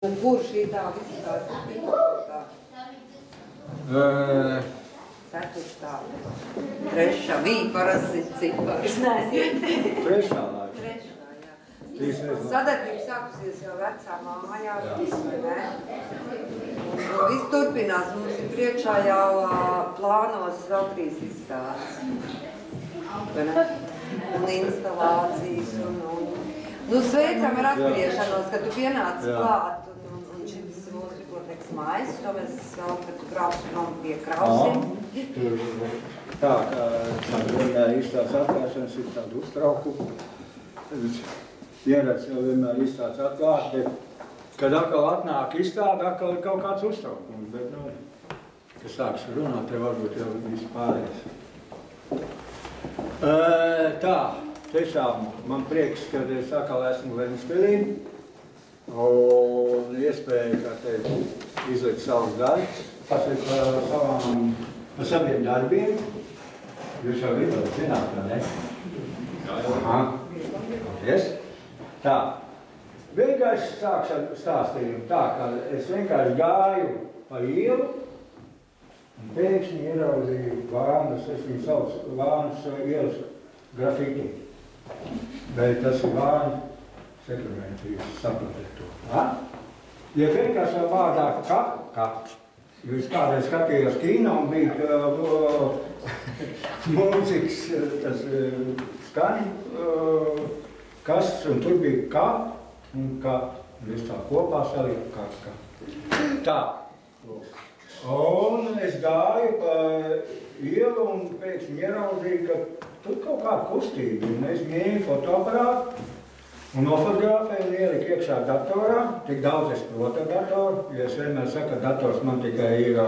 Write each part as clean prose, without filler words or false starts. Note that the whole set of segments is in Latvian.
Kurš ir tā visās tā? Ceturtā. Trešā. Bija parasti cipars. Trešā laika. Trešā, jā. Sadarbība sākusies jau vecā mājā, vai ne? Un viss turpinās. Mums ir priekšā jau plānos vēl 3 izstādes. Un instalācijas Nu, sveicam ar atgriešanos, kad tu pienāc klāt un šis mūsu bibliotēkas mājas, to mēs vēl, kad tu brauc prom piekrausim. Tā, kā vienmēr izstādes atklāšanas ir tāda uztraukuma. Ieradz jau vienmēr izstādes atklāt, bet, kad atkal atnāk izstāde, atkal ir kaut kāds uztraukums, bet, kad sāks runāt, te varbūt jau viss pārējais. Tā. Tiešām man prieks, kad es atkal esmu Ventspilī un iespēja, kā teikt, izlikt savus darbus. Tas ir par saviem darbiem. Jūs jau gribat zināt, vai ne? Aha. Paldies. Tā. Vienkārši sākšu ar stāstījumu tā, ka es vienkārši gāju pa ielu un pēkšņi ieraudzīju Vānas, es viņu saucu Vānas ielas grafiti. Bet tas ir Vāņu seklementi, jūs saprotat to. Ja vienkārši vārdā ka, jūs kādreiz skatījos kino un bija mūzikas, tas skaņa, kas, un tur bija ka, un ka, viss tā kopā salikt ka. Tā. Un es gāju pa ielu un pēkšņi ieraudzīju, ka tur kaut kāda kustība, un es ņēmu fotoaparātu un nofotografēju un ieliku iekšā datorā. Tik daudz es protu ar datoru, jo es vienmēr saku, ka dators man tikai ir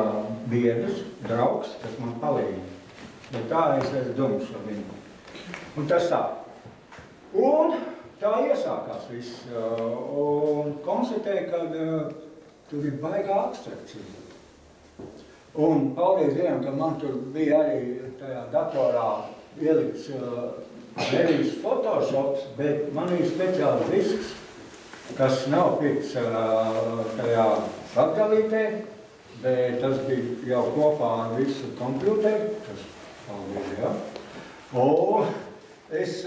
biedrs, draugs, kas man palīdz. Bet tā es esmu dumšs ar viņu. Un tas tā. Un tā iesākās viss. Un konstatēju, ka tur ir baigā abstrakcija. Un paldies Dievam, ka man tur bija arī tajā datorā ielikts nevis Photoshops, bet man ir speciāls disks, kas nav pirkts tajā atgalītē, bet tas bija jau kopā ar visu kompjuteri, tas paldies Dievam. Un es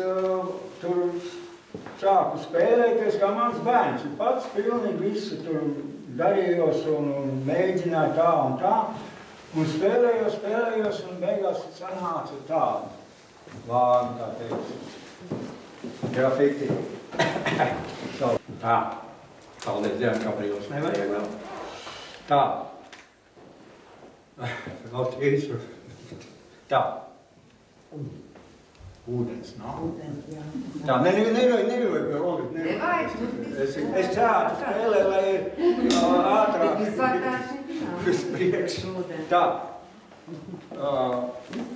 tur sāku spēlēties kā mans bērns, pats pilnīgi visu tur darījos un mēģināju tā un tā. Un spēlējos, un beigās sanāca tāda vārna, kā teiks, grafiti. Tā. Paldies Dievam, kā brīvs nevajag vēl. Tā. Vēl tīsu. Tā. Ūdens nav. Tā, neviļoju pie olu. Es čātu spēlē, lai ir ātrāk. Uz priekšu. Tā.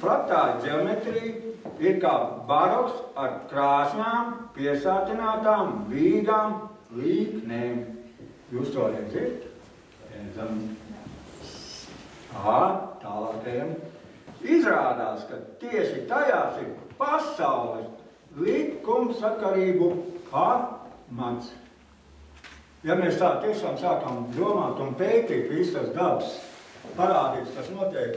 Fraktāļa ģeometrija ir kā baroks ar krāsnām, piesātinātām, vīgām, līknēm. Jūs to redzat? Tālāk ejam. Izrādās, ka tieši tajās ir pasaules likumsakarību pamats. Ja mēs tā tiešām sākam domāt un pētīt visu tas dabas parādības, kas notiek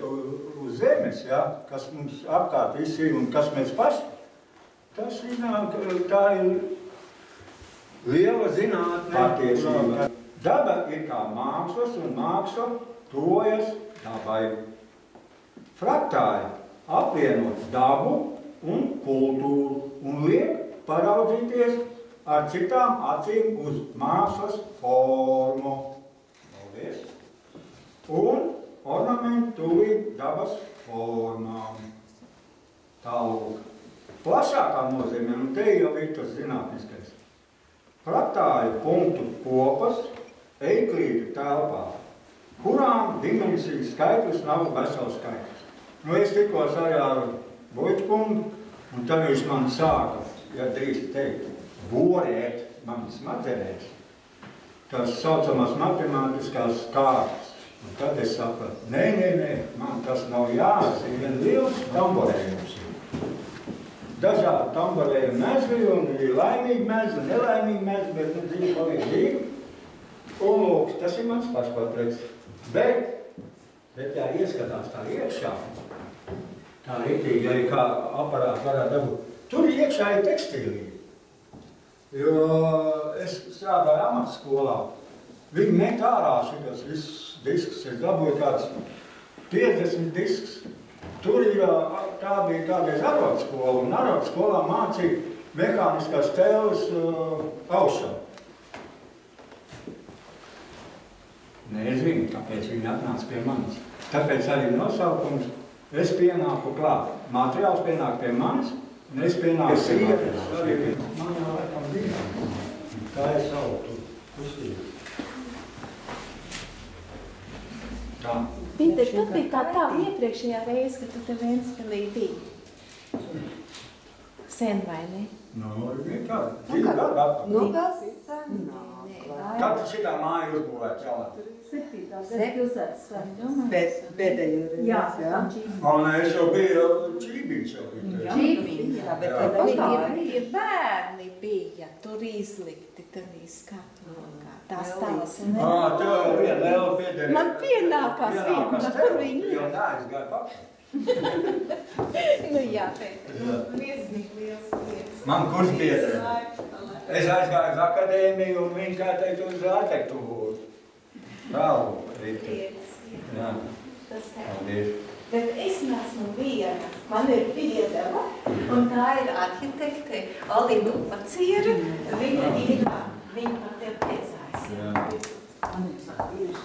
uz zemes, ja, kas mums apkārt viss ir un kas mēs paši, tas tā ir liela zinātne patiesība. Daba ir kā mākslas un māksla tojas dabai. Fraktāļi apvienot dabu un kultūru un liek paraudzīties ar citām acīm uz mākslas formu. Paldies. Un ornamentu tuvīt dabas formām. Tālūk. Plašākā nozīmē, un te jau ir tas zinātniskais. Fraktāļu punktu kopas Eiklīda telpā, kurām dimensijas skaitlis nav vesels skaitlis. Es tikos arī ar Boļķkungu, un tad viņš man sāka, ja drīkst teikt, borēt manas smadzenēs, tās saucamās matemātiskās kārtas. Un tad es sapratu, nē, man tas nav jāsaka, vien liels tamborējums. Dažādi tamborējumi mezgļi, un ir laimīgi mezgļi, nelaimīgi mezgļi, bet dzīvi paliek dzīvi. Un lūk, tas ir mans pašportrets. Bet jā, ieskatās tā iekšā. Tā rītīgi, arī kā aparāti varētu dabūt. Tur iekšā ir tekstīlija. Jo es strādāju amatskolā. Viņi met ārā šitos visus diskus. Es dabūju kāds 50 diskus. Tur ir, tā bija kādreiz arotskola, un arotskolā mācīja mehāniskās tēles aušanu. Nezinu, kāpēc viņi atnāca pie manis. Tāpēc arī nosaukums es pienāku klāt. Materiāls pienāk pie manis, un es pienāku sievietes. Arī man jau laikam bija. Tā ir savu kustību. Tā. Pīter, kad bija tā iepriekšējā reize, kad tu te Ventspilī biji? Sen vai ne? Nu, ir kā, 2 gadu atpakaļ. Nu, kas senāk? Kad tu šitā māja uzbūvēt jaunā? 7. gada pilsētas svētku. Pēdējo reizi, Jā. Un es jau biju Čībīts jau biju. Čībīts, jā, bet tad Tie bērni bija tur izlikti, tevī skatu lokā. Tās tās un Tev jau viena liela piederība. Man pienākās viena, kur viņi ir. Jau neaizgāja paši. Nu jā, Pēter, viesmīgi liels lietas. Man kurš pieder? Es aizgāju uz akadēmiju un viņi kā teikt uz arhitektūru. Bravo, Rīta. Jā. Tas tā. Paldies. Bet es nesmu viena. Man ir piedeva, un tā ir arhitekte Alina Upaciere. Viņa ir, viņa par tevi priecājas. Jā. Paldies.